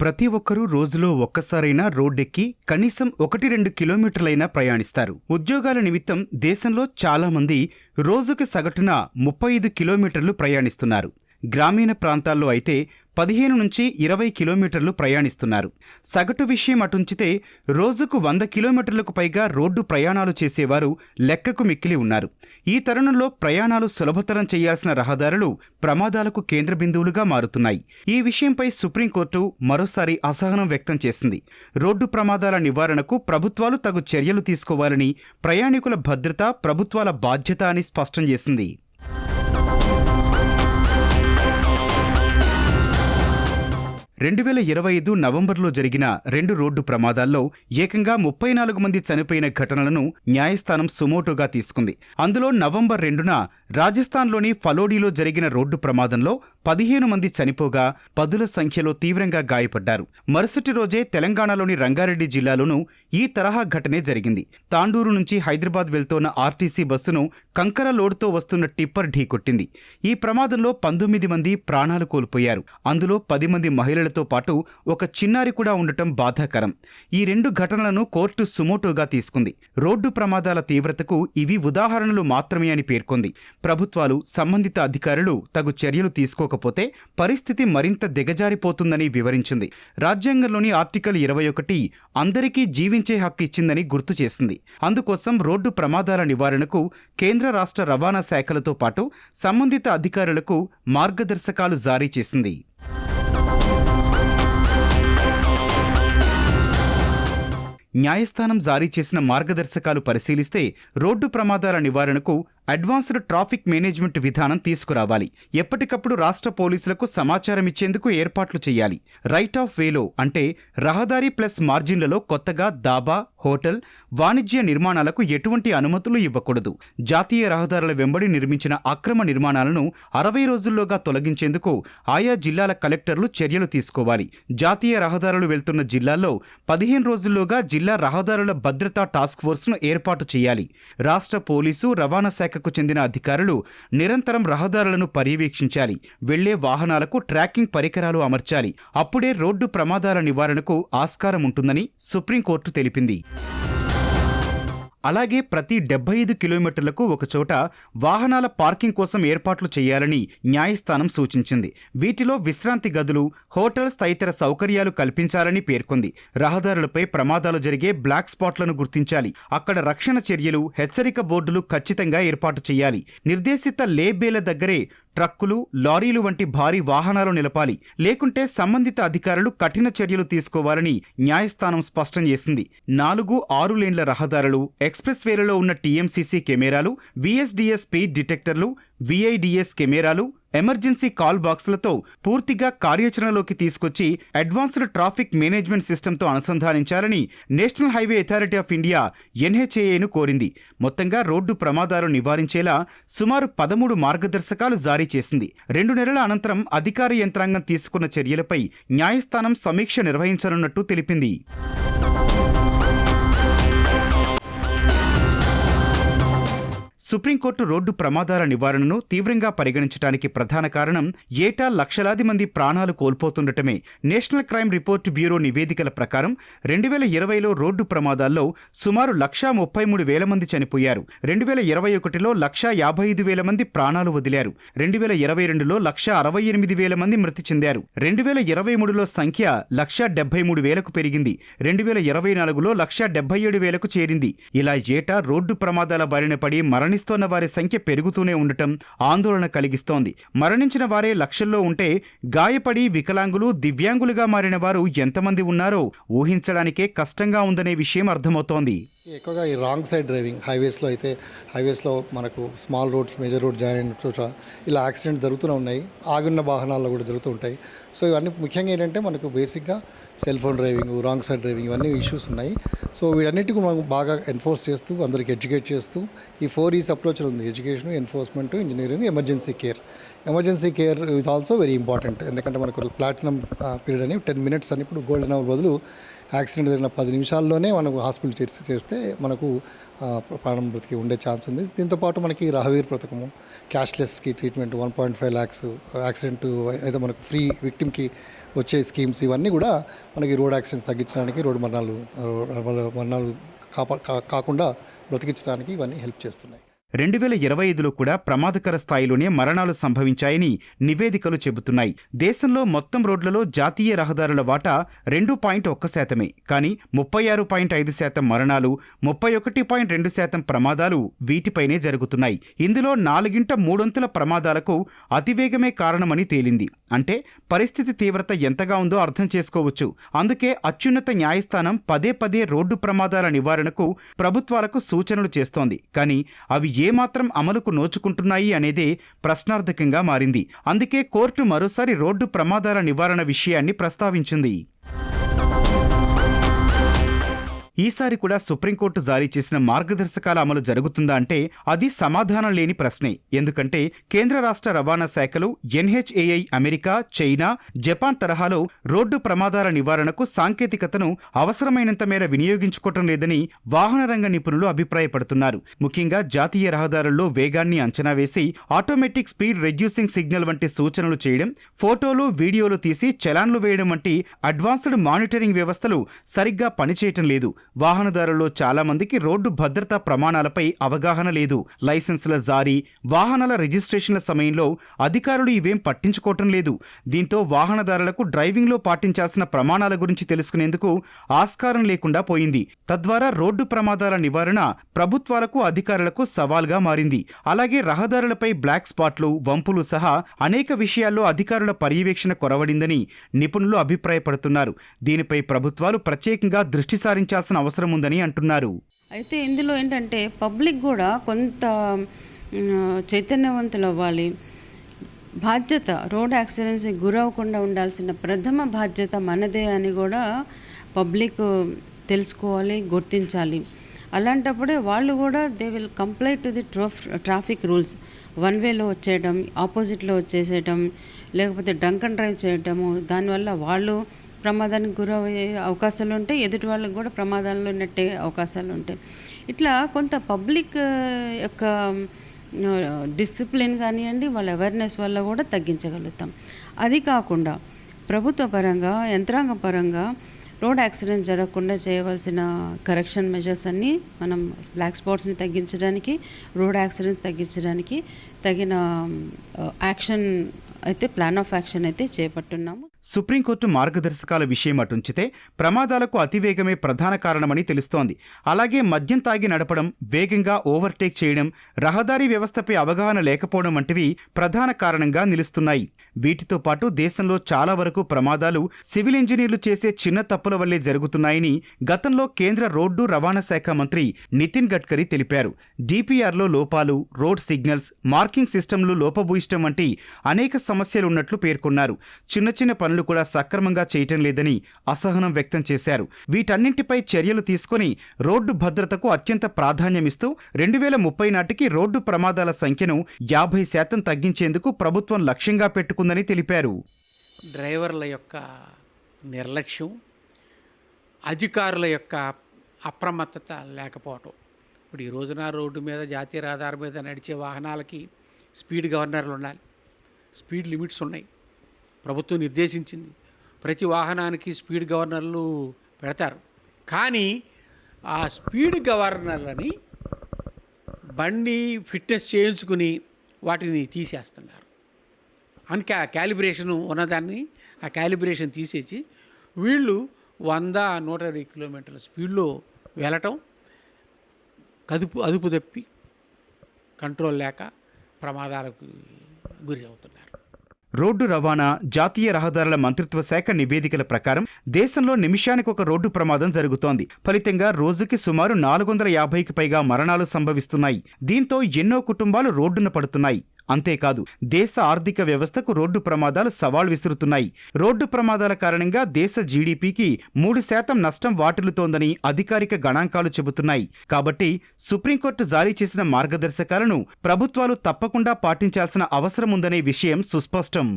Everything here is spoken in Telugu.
ప్రతి ఒక్కరూ రోజులో ఒక్కసారైనా రోడ్డెక్కి కనీసం 1-2 కిలోమీటర్లైనా ప్రయాణిస్తారు. ఉద్యోగాల నిమిత్తం దేశంలో చాలా మంది రోజుకి సగటున 35 కిలోమీటర్లు ప్రయాణిస్తున్నారు. గ్రామీణ ప్రాంతాల్లో అయితే 15-20 కిలోమీటర్లు ప్రయాణిస్తున్నారు. సగటు విషయం అటుంచితే రోజుకు 100 కిలోమీటర్లకు పైగా రోడ్డు ప్రయాణాలు చేసేవారు లెక్కకు మిక్కిలి ఉన్నారు. ఈ తరుణంలో ప్రయాణాలు సులభతరం చేయాల్సిన రహదారులు ప్రమాదాలకు కేంద్ర బిందువులుగా మారుతున్నాయి. ఈ విషయంపై సుప్రీంకోర్టు మరోసారి అసహనం వ్యక్తం చేసింది. రోడ్డు ప్రమాదాల నివారణకు ప్రభుత్వాలు తగు చర్యలు తీసుకోవాలని, ప్రయాణికుల భద్రత ప్రభుత్వాల బాధ్యత అని స్పష్టం చేసింది. 2025 నవంబర్లో జరిగిన 2 రోడ్డు ప్రమాదాల్లో ఏకంగా 34 మంది చనిపోయిన ఘటనలను న్యాయస్థానం సుమోటోగా తీసుకుంది. అందులో నవంబర్ 2న రాజస్థాన్లోని ఫలోడీలో జరిగిన రోడ్డు ప్రమాదంలో 15 మంది చనిపోగా పదుల సంఖ్యలో తీవ్రంగా గాయపడ్డారు. మరుసటి రోజే తెలంగాణలోని రంగారెడ్డి జిల్లాలోనూ ఈ తరహా ఘటనే జరిగింది. తాండూరు నుంచి హైదరాబాద్ వెళ్తోన్న ఆర్టీసీ బస్సును కంకర లోడుతో వస్తున్న టిప్పర్ ఢీకొట్టింది. ఈ ప్రమాదంలో 19 మంది ప్రాణాలు కోల్పోయారు. అందులో 10 మంది మహిళలతో పాటు ఒక చిన్నారి కూడా ఉండటం బాధాకరం. ఈ 2 ఘటనలను కోర్టు సుమోటోగా తీసుకుంది. రోడ్డు ప్రమాదాల తీవ్రతకు ఇవి ఉదాహరణలు మాత్రమే అని పేర్కొంది. ప్రభుత్వాలు, సంబంధిత అధికారులు తగు చర్యలు తీసుకోకపోతే పరిస్థితి మరింత దిగజారిపోతుందని వివరించింది. రాజ్యాంగంలోని ఆర్టికల్ 21 అందరికీ జీవించే హక్కు ఇచ్చిందని గుర్తు చేసింది. అందుకోసం రోడ్డు ప్రమాదాల నివారణకు కేంద్ర రాష్ట్ర రవాణా శాఖలతో పాటు సంబంధిత అధికారులకు మార్గదర్శకాలు జారీ చేసింది. న్యాయస్థానం జారీ చేసిన మార్గదర్శకాలు పరిశీలిస్తే రోడ్డు ప్రమాదాల నివారణకు అడ్వాన్స్డ్ ట్రాఫిక్ మేనేజ్మెంట్ విధానం తీసుకురావాలి. ఎప్పటికప్పుడు రాష్ట్ర పోలీసులకు సమాచారం ఇచ్చేందుకు ఏర్పాట్లు చేయాలి. రైట్ ఆఫ్ వేలో అంటే రహదారి ప్లస్ మార్జిన్లలో కొత్తగా దాబా, హోటల్, వాణిజ్య నిర్మాణాలకు ఎటువంటి అనుమతులు ఇవ్వకూడదు. జాతీయ రహదారుల వెంబడి నిర్మించిన అక్రమ నిర్మాణాలను 60 రోజుల్లోగా తొలగించేందుకు ఆయా జిల్లాల కలెక్టర్లు చర్యలు తీసుకోవాలి. జాతీయ రహదారులు వెళ్తున్న జిల్లాల్లో 15 రోజుల్లోగా జిల్లా రహదారుల భద్రతా టాస్క్ ఫోర్స్ను ఏర్పాటు చేయాలి. రాష్ట్ర పోలీసు, రవాణా శాఖకు చెందిన అధికారులు నిరంతరం రహదారులను పర్యవేక్షించాలి. వెళ్లే వాహనాలకు ట్రాకింగ్ పరికరాలు అమర్చాలి. అప్పుడే రోడ్డు ప్రమాదాల నివారణకు ఆస్కారం ఉంటుందని సుప్రీంకోర్టు తెలిపింది. అలాగే ప్రతి 75 కిలోమీటర్లకు ఒకచోట వాహనాల పార్కింగ్ కోసం ఏర్పాట్లు చేయాలని న్యాయస్థానం సూచించింది. వీటిలో విశ్రాంతి గదులు, హోటల్స్ తదితర సౌకర్యాలు కల్పించాలని పేర్కొంది. రహదారులపై ప్రమాదాలు జరిగే బ్లాక్ స్పాట్లను గుర్తించాలి. అక్కడ రక్షణ చర్యలు, హెచ్చరిక బోర్డులు ఖచ్చితంగా ఏర్పాటు చేయాలి. నిర్దేశిత లేబేల దగ్గరే ట్రక్కులు, లారీలు వంటి భారీ వాహనాలు నిలపాలి. లేకుంటే సంబంధిత అధికారులు కఠిన చర్యలు తీసుకోవాలని న్యాయస్థానం స్పష్టం చేసింది. 4-6 లేన్ల రహదారులు, ఎక్స్ప్రెస్ వేలలో ఉన్న టీఎంసీసీ కెమెరాలు, VSDS స్పీడ్ డిటెక్టర్లు, VIDS కెమెరాలు, ఎమర్జెన్సీ కాల్ బాక్సులతో పూర్తిగా కార్యాచరణలోకి తీసుకొచ్చి అడ్వాన్స్డ్ ట్రాఫిక్ మేనేజ్మెంట్ సిస్టంతో అనుసంధానించాలని national highway authority of India NHAAను కోరింది. మొత్తంగా రోడ్డు ప్రమాదాలు నివారించేలా సుమారు 13 మార్గదర్శకాలు జారీ చేసింది. 2 నెలల అనంతరం అధికార యంత్రాంగం తీసుకున్న చర్యలపై న్యాయస్థానం సమీక్ష నిర్వహించనున్నట్టు తెలిపింది. సుప్రీంకోర్టు రోడ్డు ప్రమాదాల నివారణను తీవ్రంగా పరిగణించడానికి ప్రధాన కారణం ఏటా లక్షలాది మంది ప్రాణాలు కోల్పోతుండటమే. నేషనల్ క్రైమ్ రిపోర్ట్ బ్యూరో నివేదికల ప్రకారం 2020లో రోడ్డు ప్రమాదాల్లో సుమారు 133,000 మంది చనిపోయారు. 2021లో 155,000 మంది ప్రాణాలు వదిలారు. 2022లో 168,000 మంది మృతి చెందారు. 2023లో సంఖ్య 173,000కు పెరిగింది. 2024లో 177,000కు చేరింది. ఇలా ఏటా రోడ్డు ప్రమాదాల బారిన పడి మరణిస్తున్న వారి సంఖ్య పెరుగుతూనే ఉండటం ఆందోళన కలిగిస్తోంది. మరణించిన వారే లక్షల్లో ఉంటే గాయపడి వికలాంగులు, దివ్యాంగులుగా మారిన వారు ఎంతమంది ఉన్నారో ఊహించడానికే కష్టంగా ఉందనే విషయం అర్థమవుతోంది. ఎక్కువగా ఈ రాంగ్ సైడ్ డ్రైవింగ్ హైవేస్లో మనకు small roads, major road join అయిన చోట ఇలా యాక్సిడెంట్ జరుగుతూనే ఉన్నాయి. ఆగున్న వాహనాల్లో కూడా జరుగుతూ ఉంటాయి. సో ఇవన్నీ ముఖ్యంగా ఏంటంటే మనకు బేసిక్గా cell phone driving, wrong side driving ఇవన్నీ ఇష్యూస్ ఉన్నాయి. సో వీటన్నిటికీ మనం బాగా ఎన్ఫోర్స్ చేస్తూ, అందరికి ఎడ్యుకేట్ చేస్తూ ఈ 4E అప్రోచ్ ఉంది: education, enforcement, engineering, emergency care. Emergency care is also very important. ఎందుకంటే మనకు ప్లాటినం పీరియడ్ అని 10 minutes అని ఇప్పుడు గోల్డెన్ అవర్ బదులు యాక్సిడెంట్ జరిగిన 10 నిమిషాల్లోనే మనకు హాస్పిటల్ చేస్తే మనకు ప్రాణం బ్రతికి ఉండే ఛాన్స్ ఉంది. దీంతోపాటు మనకి రహవీర్ పథకము, క్యాష్లెస్కి ట్రీట్మెంట్ 1.5 lakhs, యాక్సిడెంట్ అయితే మనకు ఫ్రీ విక్టిమ్కి వచ్చే స్కీమ్స్, ఇవన్నీ కూడా మనకి రోడ్ యాక్సిడెంట్స్ తగ్గించడానికి, రోడ్డు మరణాలు కాకుండా బ్రతికించడానికి ఇవన్నీ హెల్ప్ చేస్తున్నాయి. 2025లో కూడా ప్రమాదకర స్థాయిలోనే మరణాలు సంభవించాయని నివేదికలు చెబుతున్నాయి. దేశంలో మొత్తం రోడ్లలో జాతీయ రహదారుల వాటా 2.1%. కానీ 36.5% మరణాలు, 31.2% ప్రమాదాలు వీటిపైనే జరుగుతున్నాయి. ఇందులో 4/3 ప్రమాదాలకు అతివేగమే కారణమని తేలింది. అంటే పరిస్థితి తీవ్రత ఎంతగా ఉందో అర్థం చేసుకోవచ్చు. అందుకే అత్యున్నత న్యాయస్థానం పదే రోడ్డు ప్రమాదాల నివారణకు ప్రభుత్వాలకు సూచనలు చేస్తోంది. కానీ అవి ఏమాత్రం అమలుకు నోచుకుంటున్నాయి అనేదే ప్రశ్నార్థకంగా మారింది. అందుకే కోర్టు మరోసారి రోడ్డు ప్రమాదాల నివారణ విషయాన్ని ప్రస్తావించింది. ఈసారి కూడా సుప్రీంకోర్టు జారీ చేసిన మార్గదర్శకాల అమలు జరుగుతుందా అంటే అది సమాధానం లేని ప్రశ్నే. ఎందుకంటే కేంద్ర రాష్ట్ర రవాణా శాఖలు NHAI అమెరికా, చైనా, జపాన్ తరహాలో రోడ్డు ప్రమాదాల నివారణకు సాంకేతికతను అవసరమైనంత మేర వినియోగించుకోవటం లేదని వాహన రంగ నిపుణులు అభిప్రాయపడుతున్నారు. ముఖ్యంగా జాతీయ రహదారుల్లో వేగాన్ని అంచనా వేసి ఆటోమేటిక్ స్పీడ్ రెడ్యూసింగ్ సిగ్నల్ వంటి సూచనలు చేయడం, ఫోటోలు, వీడియోలు తీసి చలాన్లు వేయడం వంటి అడ్వాన్స్డ్ మానిటరింగ్ వ్యవస్థలు సరిగ్గా పనిచేయటం లేదు. వాహనదారుల్లో చాలా మందికి రోడ్డు భద్రతా ప్రమాణాలపై అవగాహన లేదు. లైసెన్సుల జారీ, వాహనాల రిజిస్ట్రేషన్ల సమయంలో అధికారులు ఇవేం పట్టించుకోవటం లేదు. దీంతో వాహనదారులకు డ్రైవింగ్లో పాటించాల్సిన ప్రమాణాల గురించి తెలుసుకునేందుకు ఆస్కారం లేకుండా పోయింది. తద్వారా రోడ్డు ప్రమాదాల నివారణ ప్రభుత్వాలకు, అధికారులకు సవాల్గా మారింది. అలాగే రహదారులపై బ్లాక్ స్పాట్లు, వంపులు సహా అనేక విషయాల్లో అధికారుల పర్యవేక్షణ కొరవడిందని నిపుణులు అభిప్రాయపడుతున్నారు. దీనిపై ప్రభుత్వాలు ప్రత్యేకంగా దృష్టి సారించాల్సిన అవసరం ఉందని అంటున్నారు. అయితే ఇందులో ఏంటంటే పబ్లిక్ కూడా కొంత చైతన్యవంతులు అవ్వాలి. బాధ్యత, రోడ్ యాక్సిడెంట్స్కి గురవకుండా ఉండాల్సిన ప్రథమ బాధ్యత మనదే అని కూడా పబ్లిక్ తెలుసుకోవాలి, గుర్తించాలి. అలాంటప్పుడే వాళ్ళు కూడా they will comply to the traffic rules. 1 వేలో వచ్చేయడం, ఆపోజిట్లో వచ్చేసేయడం, లేకపోతే డ్రంక్ అండ్ డ్రైవ్ చేయటము, దానివల్ల వాళ్ళు ప్రమాదానికి గురయ్యే అవకాశాలు ఉంటాయి, ఎదుటి వాళ్ళకి కూడా ప్రమాదాల్లో నెట్టే అవకాశాలు ఉంటాయి. ఇట్లా కొంత పబ్లిక్ యొక్క డిసిప్లిన్ కానివ్వండి, వాళ్ళ అవేర్నెస్ వల్ల కూడా తగ్గించగలుగుతాం. అది కాకుండా ప్రభుత్వ పరంగా, యంత్రాంగ పరంగా రోడ్ యాక్సిడెంట్ జరగకుండా చేయవలసిన కరెక్షన్ మెజర్స్ అన్నీ మనం బ్లాక్ స్పాట్స్ని తగ్గించడానికి, రోడ్ యాక్సిడెంట్స్ తగ్గించడానికి తగిన యాక్షన్ అయితే, ప్లాన్ ఆఫ్ యాక్షన్ అయితే చేపట్టున్నాము. సుప్రీంకోర్టు మార్గదర్శకాల విషయం అటుంచితే ప్రమాదాలకు అతివేగమే ప్రధాన కారణమని తెలుస్తోంది. అలాగే మద్యం తాగి నడపడం, వేగంగా ఓవర్టేక్ చేయడం, రహదారి వ్యవస్థపై అవగాహన లేకపోవడం వంటివి ప్రధాన కారణంగా నిలుస్తున్నాయి. వీటితో పాటు దేశంలో చాలా వరకు ప్రమాదాలు సివిల్ ఇంజనీర్లు చేసే చిన్న తప్పుల వల్లే జరుగుతున్నాయని గతంలో కేంద్ర రోడ్డు రవాణా శాఖ మంత్రి నితిన్ గడ్కరీ తెలిపారు. DPRలో లోపాలు, రోడ్ సిగ్నల్స్, మార్కింగ్ సిస్టంలు లోపభూయిష్టం వంటి అనేక సమస్యలున్నట్లు పేర్కొన్నారు. చిన్న పనులు కూడా సక్రమంగా చేయటం లేదని అసహనం వ్యక్తం చేశారు. వీటన్నింటిపై చర్యలు తీసుకుని రోడ్డు భద్రతకు అత్యంత ప్రాధాన్యమిస్తూ 2030 నాటికి రోడ్డు ప్రమాదాల సంఖ్యను 50% తగ్గించేందుకు ప్రభుత్వం లక్ష్యంగా పెట్టుకుందని తెలిపారు. డ్రైవర్ల యొక్క నిర్లక్ష్యం, అధికారుల యొక్క అప్రమత్తత లేకపోవటం. ఇప్పుడు ఈ రోజున రోడ్డు మీద, జాతీయ రహదారి మీద నడిచే వాహనాలకి స్పీడ్ గవర్నర్లు ఉండాలి, స్పీడ్ లిమిట్స్ ఉన్నాయి, ప్రభుత్వం నిర్దేశించింది. ప్రతి వాహనానికి స్పీడ్ గవర్నర్లు పెడతారు. కానీ ఆ స్పీడ్ గవర్నర్లని బండి ఫిట్నెస్ చేయించుకుని వాటిని తీసేస్తున్నారు. అందుకే ఆ క్యాలిబ్రేషన్ ఉన్నదాన్ని, ఆ క్యాలిబ్రేషన్ తీసేసి వీళ్ళు 100-120 కిలోమీటర్ల స్పీడ్లో వెళ్ళటం, అదుపు తప్పి కంట్రోల్ లేక ప్రమాదాలకు గురి అవుతున్నారు. రోడ్డు రవాణా, జాతీయ రహదారుల మంత్రిత్వ శాఖ నివేదికల ప్రకారం దేశంలో నిమిషానికి ఒక రోడ్డు ప్రమాదం జరుగుతోంది. ఫలితంగా రోజుకి సుమారు 450కి పైగా మరణాలు సంభవిస్తున్నాయి. దీంతో ఎన్నో కుటుంబాలు రోడ్డున పడుతున్నాయి. అంతేకాదు, దేశ ఆర్థిక వ్యవస్థకు రోడ్డు ప్రమాదాలు సవాల్ విసురుతున్నాయి. రోడ్డు ప్రమాదాల కారణంగా దేశ జీడీపీకి 3% నష్టం వాటిల్లుతోందని అధికారిక గణాంకాలు చెబుతున్నాయి. కాబట్టి సుప్రీంకోర్టు జారీ చేసిన మార్గదర్శకాలను ప్రభుత్వాలు తప్పకుండా పాటించాల్సిన అవసరం ఉందనే విషయం సుస్పష్టం.